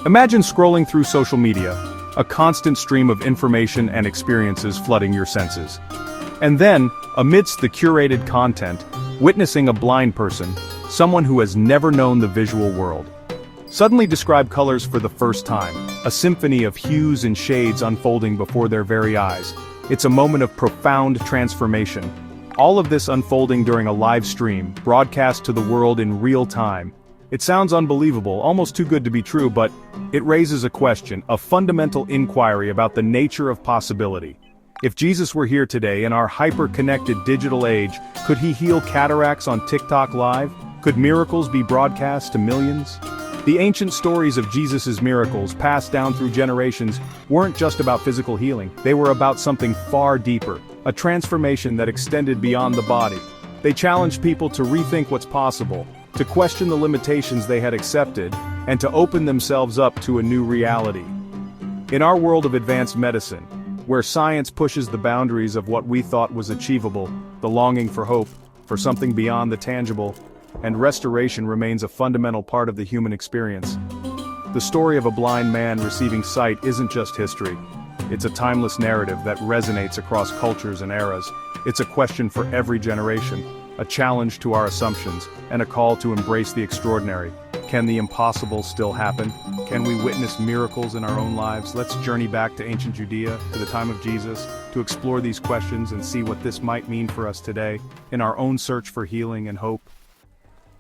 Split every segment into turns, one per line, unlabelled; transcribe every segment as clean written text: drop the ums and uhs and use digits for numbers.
Imagine scrolling through social media, a constant stream of information and experiences flooding your senses. And then, amidst the curated content, witnessing a blind person, someone who has never known the visual world, suddenly describe colors for the first time, a symphony of hues and shades unfolding before their very eyes. It's a moment of profound transformation. All of this unfolding during a live stream, broadcast to the world in real time. It sounds unbelievable, almost too good to be true, but it raises a question, a fundamental inquiry about the nature of possibility. If Jesus were here today in our hyper-connected digital age, could he heal cataracts on TikTok Live? Could miracles be broadcast to millions? The ancient stories of Jesus' miracles, passed down through generations, weren't just about physical healing, they were about something far deeper, a transformation that extended beyond the body. They challenged people to rethink what's possible, to question the limitations they had accepted, and to open themselves up to a new reality. In our world of advanced medicine, where science pushes the boundaries of what we thought was achievable, the longing for hope, for something beyond the tangible, and restoration remains a fundamental part of the human experience. The story of a blind man receiving sight isn't just history. It's a timeless narrative that resonates across cultures and eras. It's a question for every generation, a challenge to our assumptions, and a call to embrace the extraordinary. Can the impossible still happen? Can we witness miracles in our own lives? Let's journey back to ancient Judea, to the time of Jesus, to explore these questions and see what this might mean for us today, in our own search for healing and hope.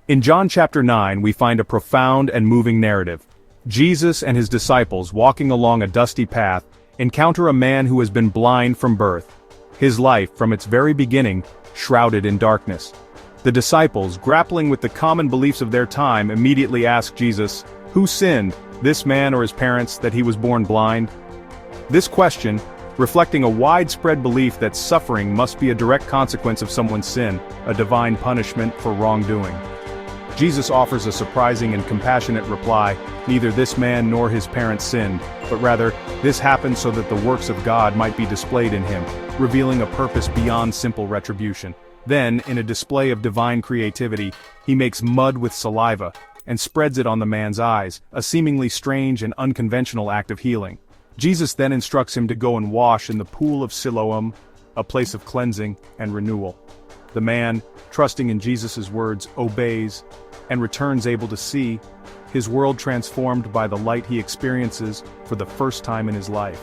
In John chapter 9, we find a profound and moving narrative. Jesus and his disciples, walking along a dusty path, encounter a man who has been blind from birth. His life, from its very beginning, shrouded in darkness. The disciples, grappling with the common beliefs of their time, immediately ask Jesus, who sinned, this man or his parents, that he was born blind? This question, reflecting a widespread belief that suffering must be a direct consequence of someone's sin, a divine punishment for wrongdoing. Jesus offers a surprising and compassionate reply, neither this man nor his parents sinned, but rather, this happened so that the works of God might be displayed in him, revealing a purpose beyond simple retribution. Then, in a display of divine creativity, he makes mud with saliva, and spreads it on the man's eyes, a seemingly strange and unconventional act of healing. Jesus then instructs him to go and wash in the pool of Siloam, a place of cleansing and renewal. The man, trusting in Jesus' words, obeys, and returns able to see, his world transformed by the light he experiences for the first time in his life.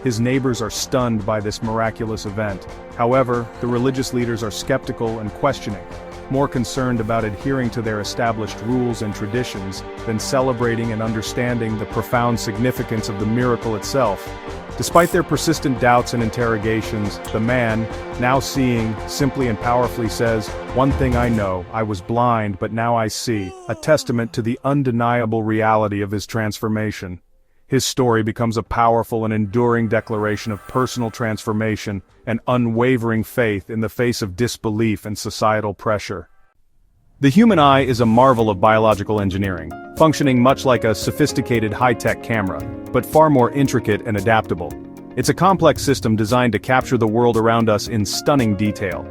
His neighbors are stunned by this miraculous event. However, the religious leaders are skeptical and questioning, more concerned about adhering to their established rules and traditions than celebrating and understanding the profound significance of the miracle itself. Despite their persistent doubts and interrogations, the man, now seeing, simply and powerfully says, "One thing I know, I was blind but now I see," a testament to the undeniable reality of his transformation. His story becomes a powerful and enduring declaration of personal transformation and unwavering faith in the face of disbelief and societal pressure. The human eye is a marvel of biological engineering, functioning much like a sophisticated high-tech camera, but far more intricate and adaptable. It's a complex system designed to capture the world around us in stunning detail.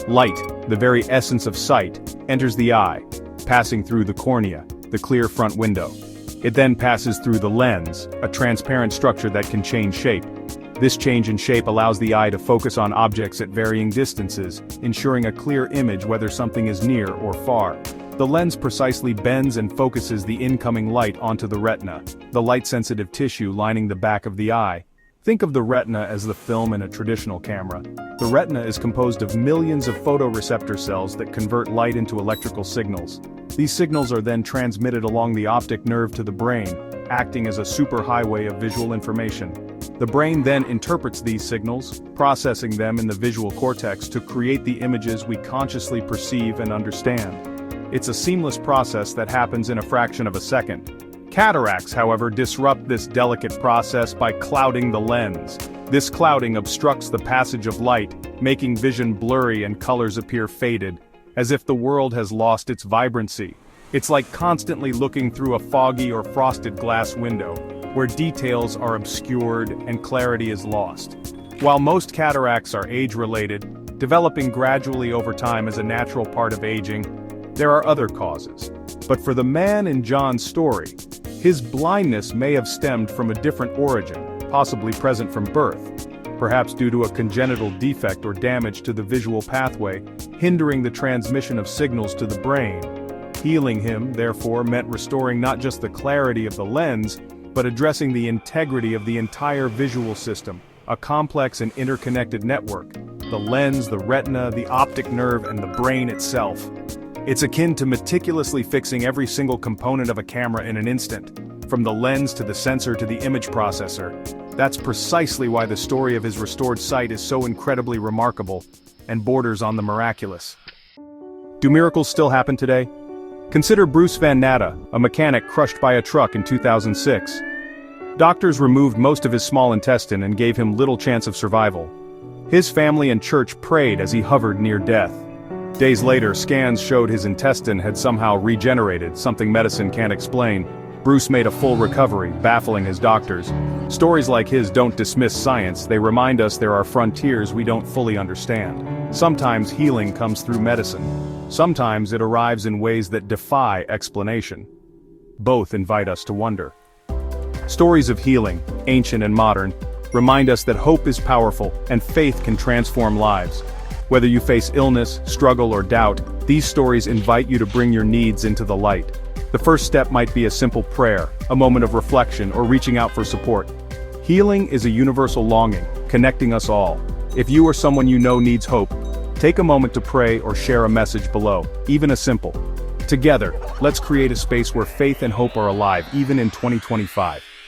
Light, the very essence of sight, enters the eye, passing through the cornea, the clear front window. It then passes through the lens, a transparent structure that can change shape. This change in shape allows the eye to focus on objects at varying distances, ensuring a clear image whether something is near or far. The lens precisely bends and focuses the incoming light onto the retina, the light-sensitive tissue lining the back of the eye. Think of the retina as the film in a traditional camera. The retina is composed of millions of photoreceptor cells that convert light into electrical signals. These signals are then transmitted along the optic nerve to the brain, acting as a superhighway of visual information. The brain then interprets these signals, processing them in the visual cortex to create the images we consciously perceive and understand. It's a seamless process that happens in a fraction of a second. Cataracts, however, disrupt this delicate process by clouding the lens. This clouding obstructs the passage of light, making vision blurry and colors appear faded, as if the world has lost its vibrancy. It's like constantly looking through a foggy or frosted glass window, where details are obscured and clarity is lost. While most cataracts are age-related, developing gradually over time as a natural part of aging, there are other causes. But for the man in John's story, His blindness may have stemmed from a different origin, possibly present from birth, perhaps due to a congenital defect or damage to the visual pathway, hindering the transmission of signals to the brain. Healing him, therefore, meant restoring not just the clarity of the lens, but addressing the integrity of the entire visual system, a complex and interconnected network. The lens, the retina, the optic nerve, and the brain itself. It's akin to meticulously fixing every single component of a camera in an instant, from the lens to the sensor to the image processor. That's precisely why the story of his restored sight is so incredibly remarkable, and borders on the miraculous. Do miracles still happen today? Consider Bruce Van Natta, a mechanic crushed by a truck in 2006. Doctors removed most of his small intestine and gave him little chance of survival. His family and church prayed as he hovered near death. Days later, scans showed his intestine had somehow regenerated, something medicine can't explain. Bruce made a full recovery, baffling his doctors. Stories like his don't dismiss science, they remind us there are frontiers we don't fully understand. Sometimes healing comes through medicine. Sometimes it arrives in ways that defy explanation. Both invite us to wonder. Stories of healing, ancient and modern, remind us that hope is powerful and faith can transform lives. Whether you face illness, struggle, or doubt, these stories invite you to bring your needs into the light. The first step might be a simple prayer, a moment of reflection, or reaching out for support. Healing is a universal longing, connecting us all. If you or someone you know needs hope, take a moment to pray or share a message below, even a simple. Together, let's create a space where faith and hope are alive, even in 2025.